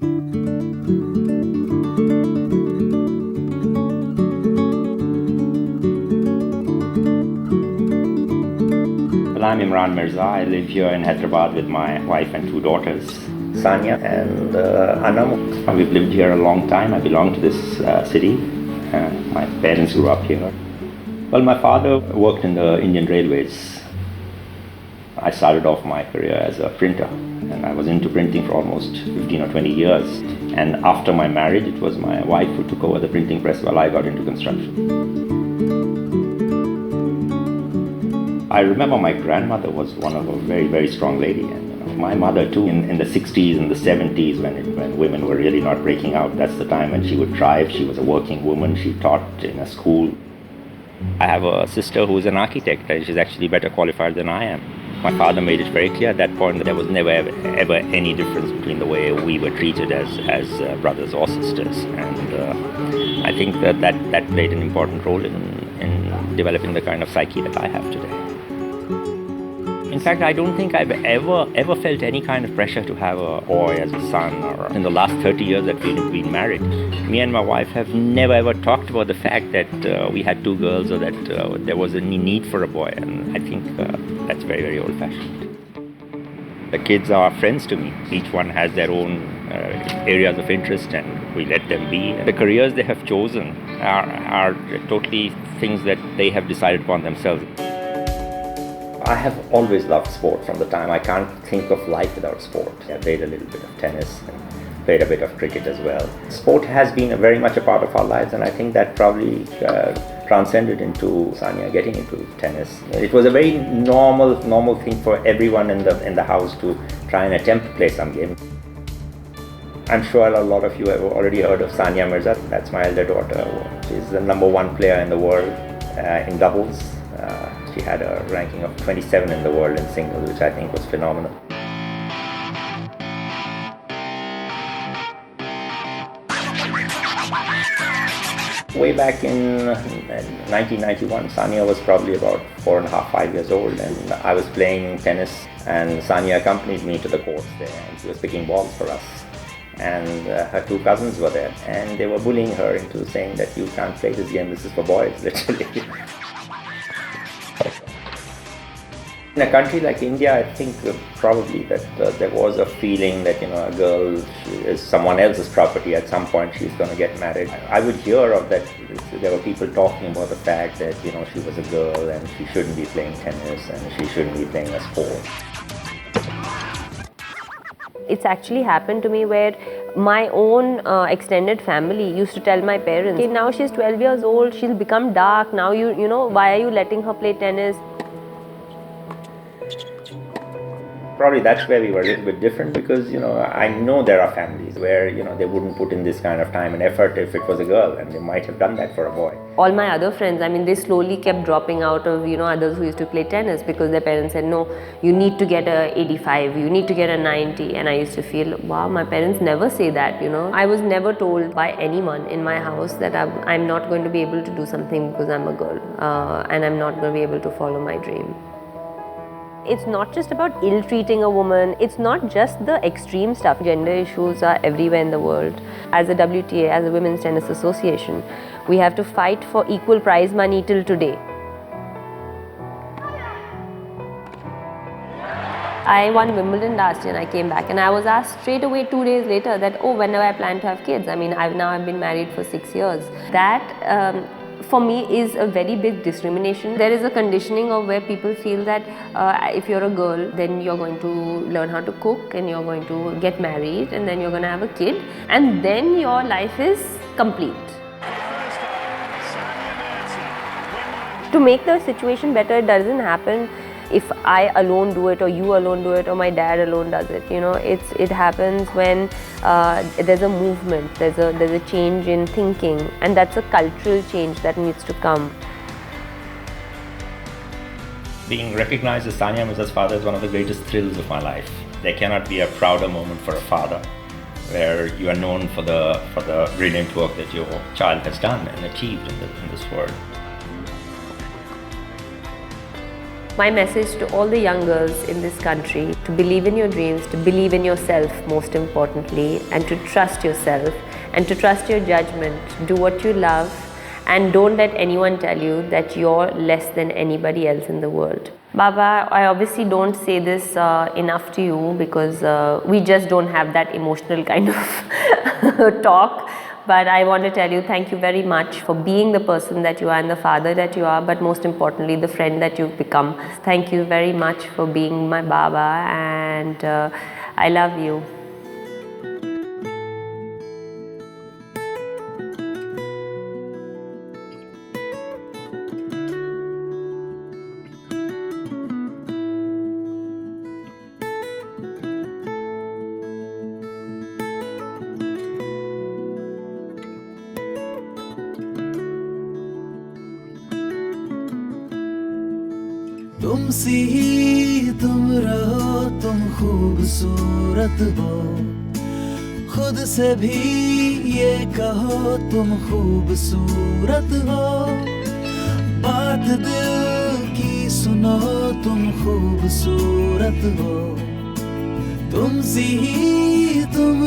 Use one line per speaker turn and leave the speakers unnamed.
Well, I'm Imran Mirza. I live here in Hyderabad with my wife and two daughters, Sania and Anam. We've lived here a long time. I belong to this city. My parents grew up here. Well, my father worked in the Indian Railways. I started off my career as a printer, and I was into printing for almost 15 or 20 years. And after my marriage, it was my wife who took over the printing press while I got into construction. I remember my grandmother was one of a very, very strong lady, and my mother too. In the 60s and the 70s, when women were really not breaking out, that's the time when she would thrive. She was a working woman. She taught in a school. I have a sister who is an architect, and she's actually better qualified than I am. My father made it very clear at that point that there was never ever any difference between the way we were treated as brothers or sisters, and I think that played an important role in developing the kind of psyche that I have today. In fact, I don't think I've ever felt any kind of pressure to have a boy as a son. Or in the last 30 years that we've been married, me and my wife have never ever talked about the fact that we had two girls or that there was any need for a boy. And I think that's very, very old-fashioned. The kids are friends to me. Each one has their own areas of interest, and we let them be. The careers they have chosen are totally things that they have decided upon themselves. I have always loved sport from the time I can't think of life without sport. I played a little bit of tennis and played a bit of cricket as well. Sport has been very much a part of our lives, and I think that probably transcended into Sania getting into tennis. It was a very normal thing for everyone in the house to try and attempt to play some game. I'm sure a lot of you have already heard of Sania Mirza. That's my elder daughter. She's the #1 player in the world in doubles. She had a ranking of 27 in the world in singles, which I think was phenomenal. Way back in 1991, Sania was probably about 4.5, 5 years old, and I was playing tennis, and Sania accompanied me to the courts there, and she was picking balls for us. And her two cousins were there, and they were bullying her into saying that you can't play this game, this is for boys, literally. In a country like India, I think probably that there was a feeling that a girl is someone else's property. At some point, she's going to get married. I would hear of that. There were people talking about the fact that she was a girl and she shouldn't be playing tennis and she shouldn't be playing a sport.
It's actually happened to me where my own extended family used to tell my parents, okay, now she's 12 years old, she'll become dark. Now why are you letting her play tennis?
Probably that's where we were a little bit different, because I know there are families where they wouldn't put in this kind of time and effort if it was a girl, and they might have done that for a boy.
All my other friends, they slowly kept dropping out of others who used to play tennis because their parents said, no, you need to get a 85, you need to get a 90, and I used to feel, wow, my parents never say that. I was never told by anyone in my house that I'm not going to be able to do something because I'm a girl, and I'm not going to be able to follow my dream. It's not just about ill-treating a woman, it's not just the extreme stuff. Gender issues are everywhere in the world. As a WTA, as a Women's Tennis Association, we have to fight for equal prize money till today. I won Wimbledon last year and I came back, and I was asked straight away 2 days later that, when do I plan to have kids? I've been married for 6 years. That for me is a very big discrimination. There is a conditioning of where people feel that if you're a girl, then you're going to learn how to cook and you're going to get married and then you're going to have a kid and then your life is complete. To make the situation better, it doesn't happen if I alone do it or you alone do it or my dad alone does it. It happens when there's a movement, there's a change in thinking, and that's a cultural change that needs to come.
Being recognized as Sania Mirza's father is one of the greatest thrills of my life. There cannot be a prouder moment for a father, where you are known for the brilliant work that your child has done and achieved in this world.
My message to all the young girls in this country, to believe in your dreams, to believe in yourself most importantly, and to trust yourself and to trust your judgment. Do what you love and don't let anyone tell you that you're less than anybody else in the world. Baba, I obviously don't say this enough to you because we just don't have that emotional kind of talk. But I want to tell you thank you very much for being the person that you are and the father that you are, but most importantly the friend that you've become. Thank you very much for being my Baba, and I love you.
तुम सी ही तुम रहो, तुम खूबसूरत हो, खुद से भी ये कहो तुम खूबसूरत हो, बात दिल की सुनो तुम खूबसूरत हो, तुम सी ही तुम